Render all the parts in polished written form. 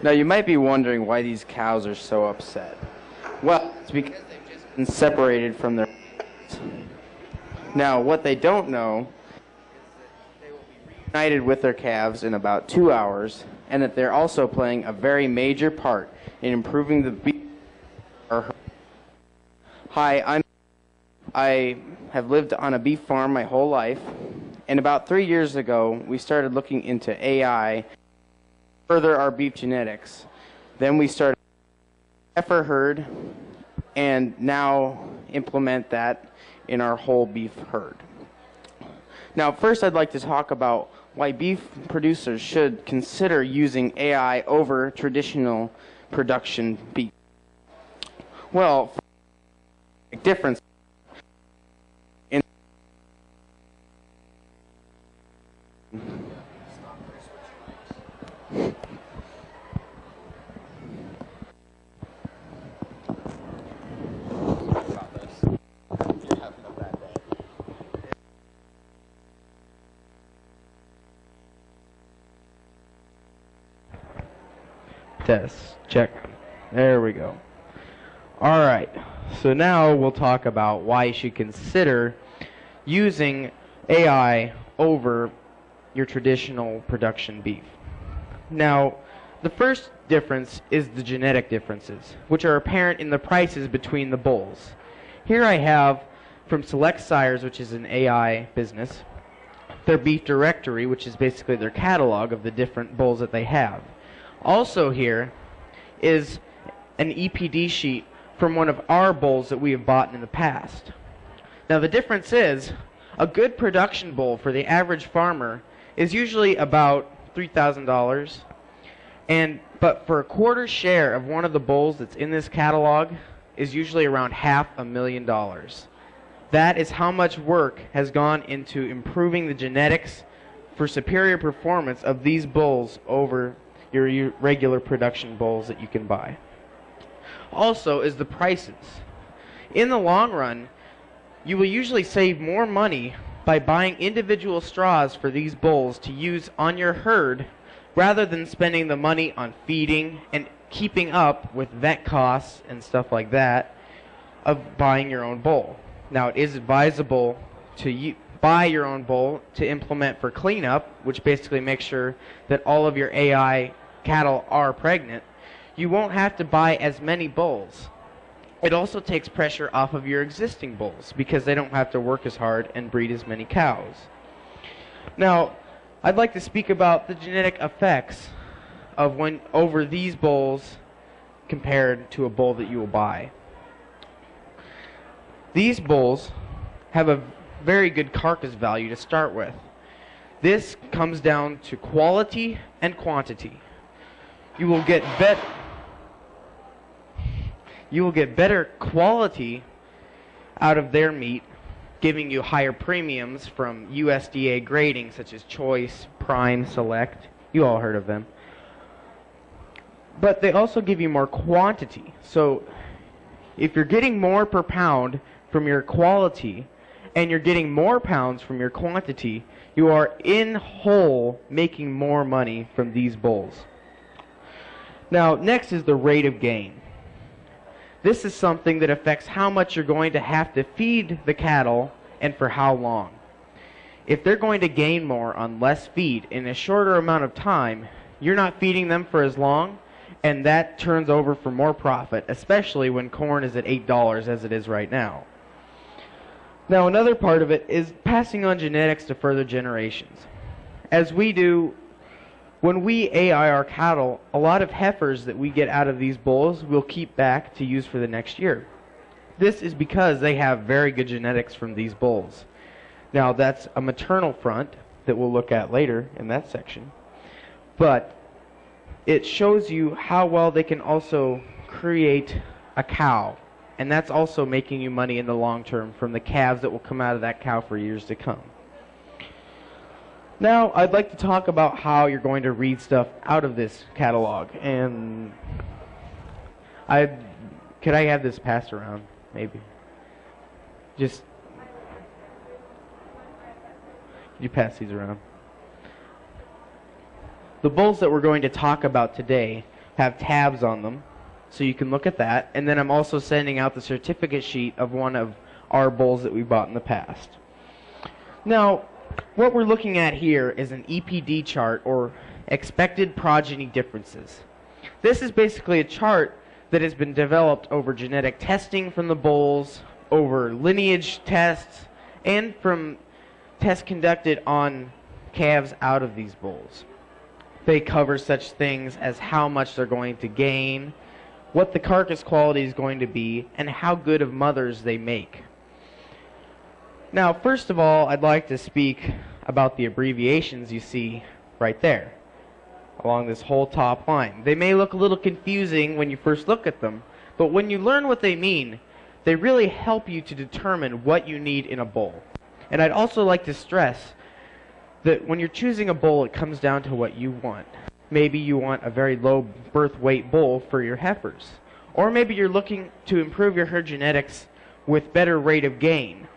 Now you might be wondering why these cows are so upset. Well, it's because they've just been separated from their parents. Now what they don't know is that they will be reunited with their calves in about 2 hours, and that they're also playing a very major part in improving the beef. Hi, I have lived on a beef farm my whole life, and about 3 years ago we started looking into AI, further our beef genetics. Then we started heifer herd, and now implement that in our whole beef herd. Now first I'd like to talk about why beef producers should consider using AI over traditional production beef. Well, difference in test check. There we go. All right, so now we'll talk about why you should consider using AI over your traditional production beef. Now, the first difference is the genetic differences, which are apparent in the prices between the bulls. Here I have from Select Sires, which is an AI business, their beef directory, which is basically their catalog of the different bulls that they have. Also here is an EPD sheet from one of our bulls that we have bought in the past. Now the difference is, a good production bull for the average farmer is usually about $3,000, but for a quarter share of one of the bulls that's in this catalog is usually around $500,000. That is how much work has gone into improving the genetics for superior performance of these bulls over your regular production bulls that you can buy. Also is the prices. In the long run, you will usually save more money by buying individual straws for these bulls to use on your herd rather than spending the money on feeding and keeping up with vet costs and stuff like that of buying your own bull. Now it is advisable to buy your own bull to implement for cleanup, which basically makes sure that all of your AI cattle are pregnant. You won't have to buy as many bulls. It also takes pressure off of your existing bulls because they don't have to work as hard and breed as many cows. Now, I'd like to speak about the genetic effects of over these bulls compared to a bull that you will buy. These bulls have a very good carcass value to start with. This comes down to quality and quantity. You will get better quality out of their meat, giving you higher premiums from USDA grading such as Choice, Prime, Select. You all heard of them. But they also give you more quantity. So if you're getting more per pound from your quality and you're getting more pounds from your quantity, you are in whole making more money from these bulls. Now, next is the rate of gain. This is something that affects how much you're going to have to feed the cattle and for how long. If they're going to gain more on less feed in a shorter amount of time, you're not feeding them for as long, and that turns over for more profit, especially when corn is at $8 as it is right now. Now, another part of it is passing on genetics to further generations. As we do, when we AI our cattle, a lot of heifers that we get out of these bulls we'll keep back to use for the next year. This is because they have very good genetics from these bulls. Now that's a maternal front that we'll look at later in that section. But it shows you how well they can also create a cow. And that's also making you money in the long term from the calves that will come out of that cow for years to come. Now, I'd like to talk about how you're going to read stuff out of this catalog. And could I have this passed around, maybe? Just, could you pass these around? The bulls that we're going to talk about today have tabs on them, so you can look at that. And then I'm also sending out the certificate sheet of one of our bulls that we bought in the past. Now, what we're looking at here is an EPD chart, or expected progeny differences. This is basically a chart that has been developed over genetic testing from the bulls, over lineage tests, and from tests conducted on calves out of these bulls. They cover such things as how much they're going to gain, what the carcass quality is going to be, and how good of mothers they make. Now, first of all, I'd like to speak about the abbreviations you see right there along this whole top line. They may look a little confusing when you first look at them, but when you learn what they mean, they really help you to determine what you need in a bull. And I'd also like to stress that when you're choosing a bull, it comes down to what you want. Maybe you want a very low birth weight bull for your heifers. Or maybe you're looking to improve your herd genetics with better rate of gain.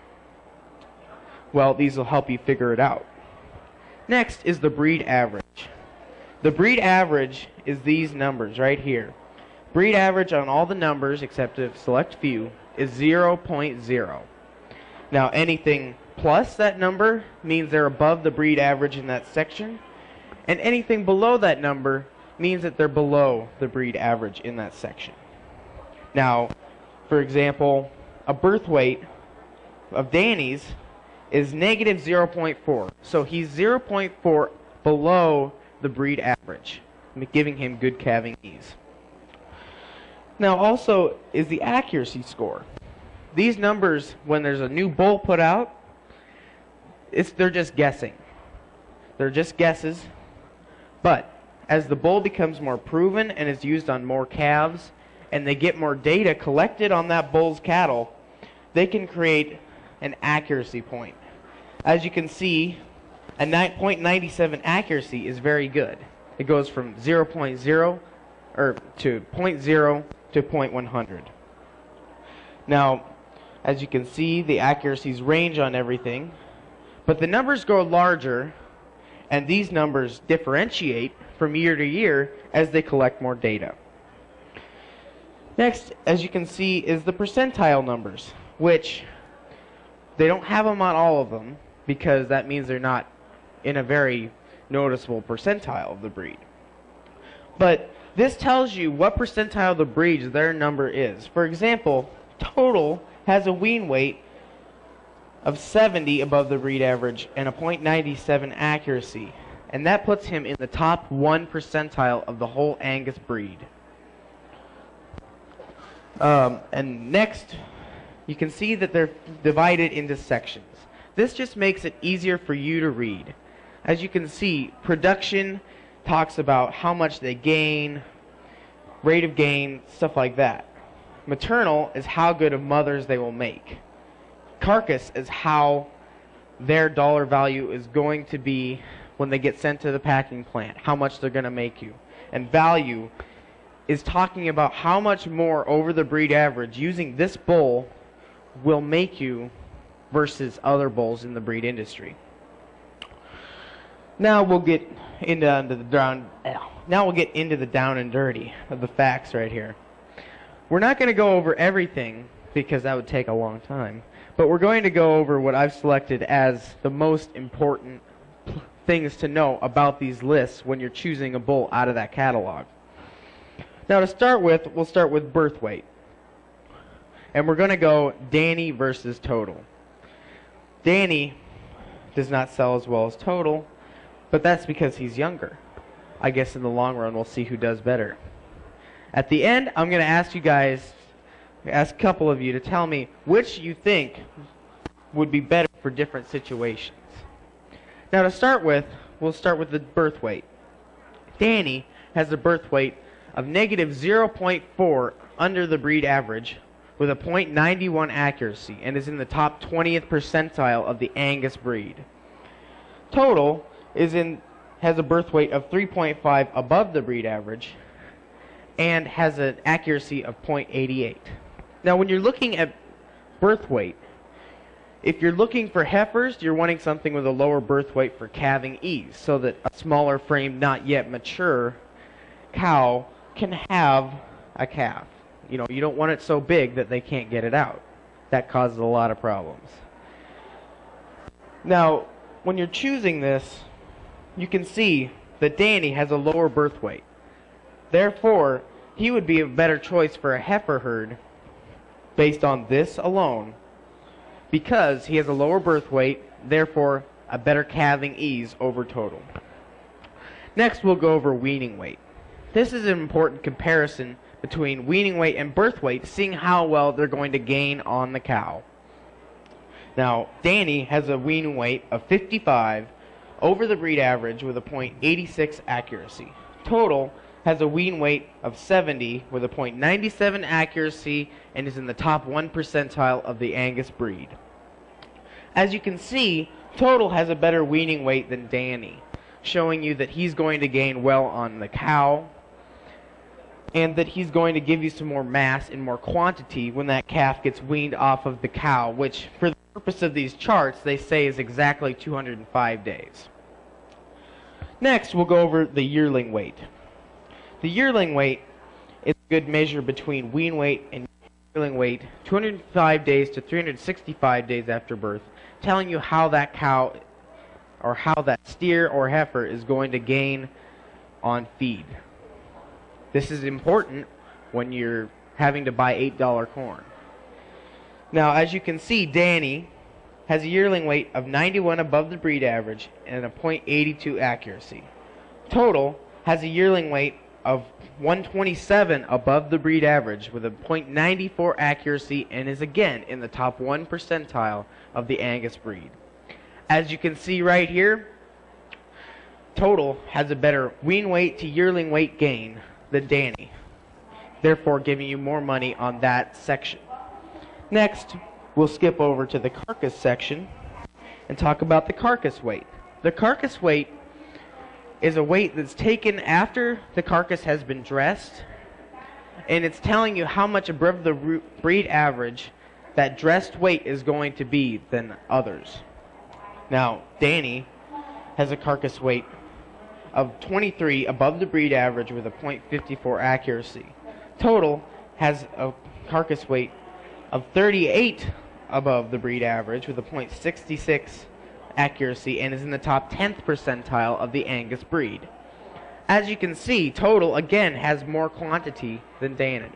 Well, these will help you figure it out. Next is the breed average. The breed average is these numbers right here. Breed average on all the numbers, except a select few, is 0.0. Now, anything plus that number means they're above the breed average in that section, and anything below that number means that they're below the breed average in that section. Now, for example, a birth weight of Danny's is negative 0.4, so he's 0.4 below the breed average, giving him good calving ease. Now, also is the accuracy score. These numbers, when there's a new bull put out, they're just guessing. They're just guesses. But as the bull becomes more proven and is used on more calves, and they get more data collected on that bull's cattle, they can create an accuracy point. As you can see, a 0.97 accuracy is very good. It goes from 0.0 or to 0.0 to 0.100. Now, as you can see, the accuracies range on everything, but the numbers grow larger, and these numbers differentiate from year to year as they collect more data. Next, as you can see, is the percentile numbers, which they don't have them on all of them because that means they're not in a very noticeable percentile of the breed. But this tells you what percentile of the breeds their number is. For example, Total has a wean weight of 70 above the breed average and a 0.97 accuracy, and that puts him in the top 1 percentile of the whole Angus breed. And next, you can see that they're divided into sections. This just makes it easier for you to read. As you can see, production talks about how much they gain, rate of gain, stuff like that. Maternal is how good of mothers they will make. Carcass is how their dollar value is going to be when they get sent to the packing plant, how much they're going to make you. And value is talking about how much more over the breed average using this bull will make you versus other bulls in the breed industry. Now we'll get into the down and dirty of the facts right here. We're not going to go over everything because that would take a long time, but we're going to go over what I've selected as the most important things to know about these lists when you're choosing a bull out of that catalog. Now to start with, we'll start with birth weight. And we're going to go Danny versus Total. Danny does not sell as well as Total, but that's because he's younger. I guess in the long run we'll see who does better. At the end, I'm going to ask you guys, ask a couple of you to tell me which you think would be better for different situations. Now to start with, we'll start with the birth weight. Danny has a birth weight of negative 0.4 under the breed average with a 0.91 accuracy and is in the top 20th percentile of the Angus breed. Total has a birth weight of 3.5 above the breed average and has an accuracy of 0.88. Now when you're looking at birth weight, if you're looking for heifers, you're wanting something with a lower birth weight for calving ease, so that a smaller frame, not yet mature cow can have a calf. You know, you don't want it so big that they can't get it out. That causes a lot of problems. Now, when you're choosing this, you can see that Danny has a lower birth weight. Therefore, he would be a better choice for a heifer herd based on this alone, because he has a lower birth weight, therefore a better calving ease over total. Next, we'll go over weaning weight. This is an important comparison between weaning weight and birth weight, seeing how well they're going to gain on the cow. Now, Danny has a weaning weight of 55 over the breed average with a .86 accuracy. Total has a wean weight of 70 with a .97 accuracy and is in the top 1 percentile of the Angus breed. As you can see, Total has a better weaning weight than Danny, showing you that he's going to gain well on the cow and that he's going to give you some more mass and more quantity when that calf gets weaned off of the cow, which for the purpose of these charts they say is exactly 205 days. Next, we'll go over the yearling weight. The yearling weight is a good measure between wean weight and yearling weight 205 days to 365 days after birth, telling you how that cow or how that steer or heifer is going to gain on feed. This is important when you're having to buy $8 corn. Now, as you can see, Danny has a yearling weight of 91 above the breed average and a .82 accuracy. Total has a yearling weight of 127 above the breed average with a .94 accuracy and is again in the top 1 percentile of the Angus breed. As you can see right here, Total has a better wean weight to yearling weight gain than Danny, therefore giving you more money on that section. Next, we'll skip over to the carcass section and talk about the carcass weight. The carcass weight is a weight that's taken after the carcass has been dressed, and it's telling you how much above the breed average that dressed weight is going to be than others. Now, Danny has a carcass weight of 23 above the breed average with a .54 accuracy. Total has a carcass weight of 38 above the breed average with a .66 accuracy and is in the top 10th percentile of the Angus breed. As you can see, Total again has more quantity than Danny.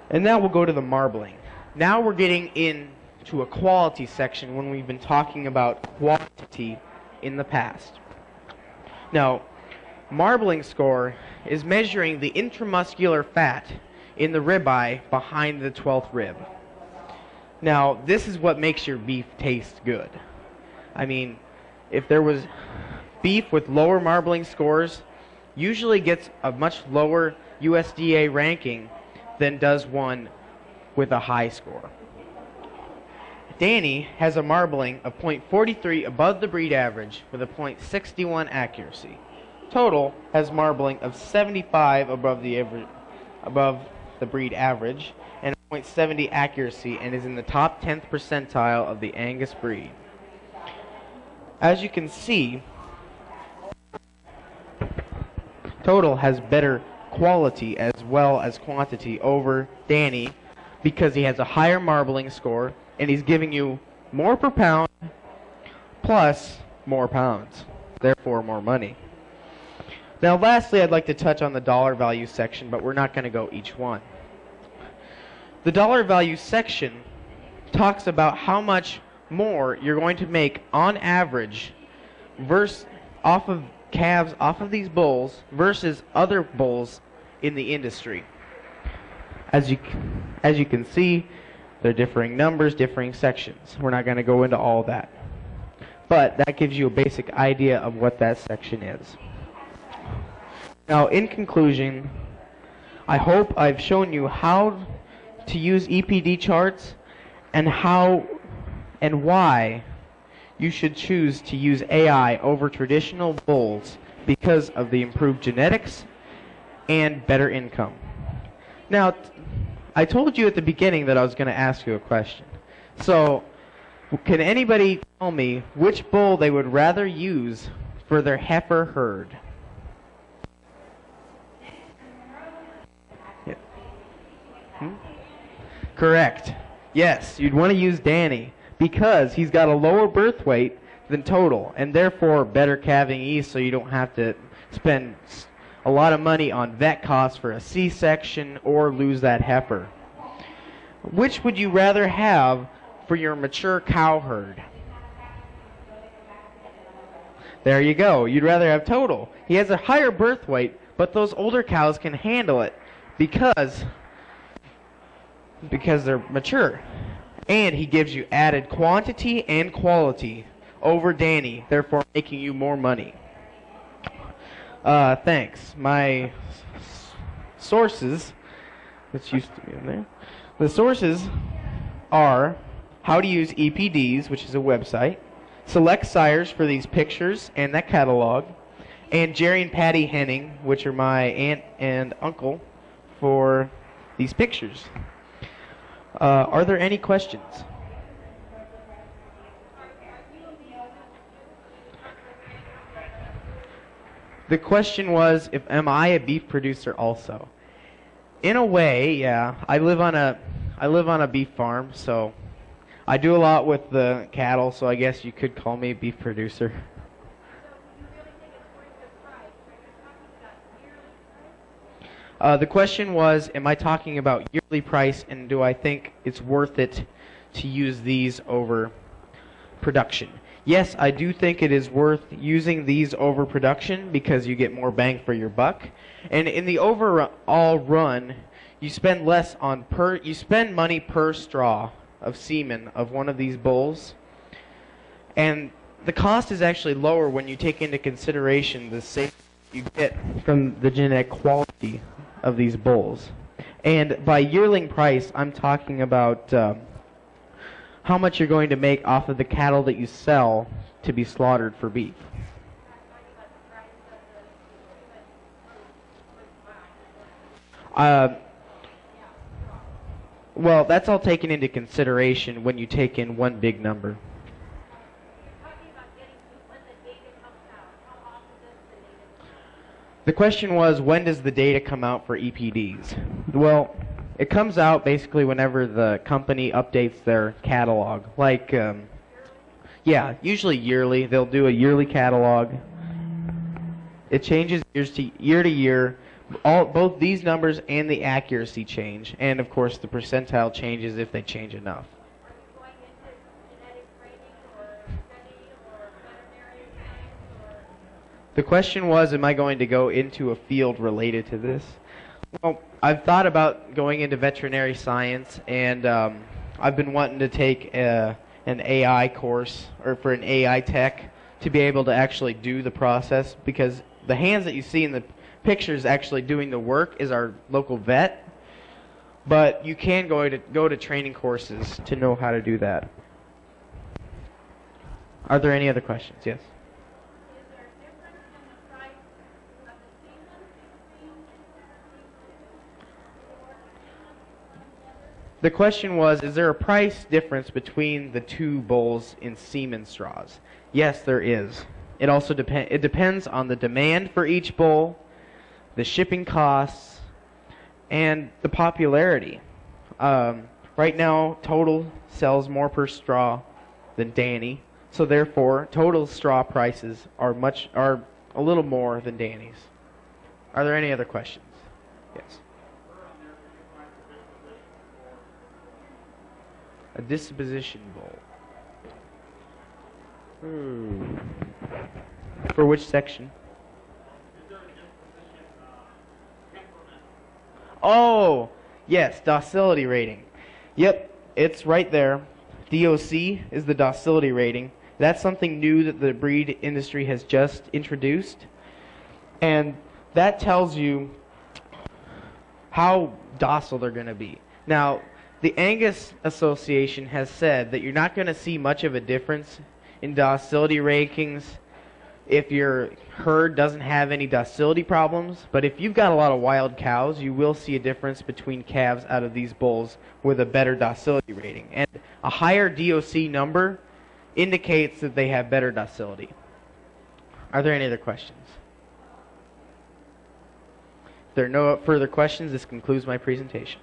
And now we'll go to the marbling. Now we're getting into a quality section when we've been talking about quantity in the past. Now, marbling score is measuring the intramuscular fat in the ribeye behind the 12th rib. Now, this is what makes your beef taste good. I mean, if there was beef with lower marbling scores, usually gets a much lower USDA ranking than does one with a high score. Danny has a marbling of .43 above the breed average with a .61 accuracy. Total has marbling of 75 above the breed average and a .70 accuracy and is in the top 10th percentile of the Angus breed. As you can see, Total has better quality as well as quantity over Danny because he has a higher marbling score and he's giving you more per pound plus more pounds, therefore more money. Now lastly, I'd like to touch on the dollar value section, but we're not going to go each one. The dollar value section talks about how much more you're going to make on average off of calves off of these bulls versus other bulls in the industry. As you can see, they're differing numbers, differing sections. We're not going to go into all that. But that gives you a basic idea of what that section is. Now, in conclusion, I hope I've shown you how to use EPD charts and how and why you should choose to use AI over traditional bulls because of the improved genetics and better income. Now, I told you at the beginning that I was going to ask you a question. So, can anybody tell me which bull they would rather use for their heifer herd? Correct. Yes, you'd want to use Danny because he's got a lower birth weight than Total, and therefore better calving ease, so you don't have to spend a lot of money on vet costs for a C-section or lose that heifer. Which would you rather have for your mature cow herd? There you go. You'd rather have Total. He has a higher birth weight, but those older cows can handle it because they're mature. And he gives you added quantity and quality over Danny, therefore making you more money. Thanks. My sources, which used to be in there, the sources are how to use EPDs, which is a website, select sires for these pictures and that catalog, and Jerry and Patty Henning, which are my aunt and uncle, for these pictures. Are there any questions? The question was, am I a beef producer also? In a way, yeah. I live on a beef farm, so I do a lot with the cattle, so I guess you could call me a beef producer. The question was, am I talking about yearly price, and do I think it's worth it to use these over production? Yes, I do think it is worth using these over production because you get more bang for your buck. And in the overall run, you spend you spend money per straw of semen of one of these bulls. And the cost is actually lower when you take into consideration the safety you get from the genetic quality of these bulls. And by yearling price, I'm talking about how much you're going to make off of the cattle that you sell to be slaughtered for beef. Well, that's all taken into consideration when you take in one big number. The question was, when does the data come out for EPDs? Well, it comes out basically whenever the company updates their catalog. Like, yeah, usually yearly. They'll do a yearly catalog. It changes year to year. Both these numbers and the accuracy change. And, of course, the percentile changes if they change enough. The question was, am I going to go into a field related to this? Well, I've thought about going into veterinary science, and I've been wanting to take an AI course, or for an AI tech, to be able to actually do the process, because the hands that you see in the pictures actually doing the work is our local vet, but you can go to training courses to know how to do that. Are there any other questions? Yes? The question was, is there a price difference between the two bulls in semen straws? Yes, there is. It also depends on the demand for each bull, the shipping costs, and the popularity. Right now, Total sells more per straw than Danny, so therefore, Total straw prices are a little more than Danny's. Are there any other questions? Yes. A disposition bowl. For which section? Oh, yes, docility rating. Yep, it's right there. DOC is the docility rating. That's something new that the breed industry has just introduced. And that tells you how docile they're going to be. Now, the Angus Association has said that you're not going to see much of a difference in docility rankings if your herd doesn't have any docility problems. But if you've got a lot of wild cows, you will see a difference between calves out of these bulls with a better docility rating. And a higher DOC number indicates that they have better docility. Are there any other questions? If there are no further questions, this concludes my presentation.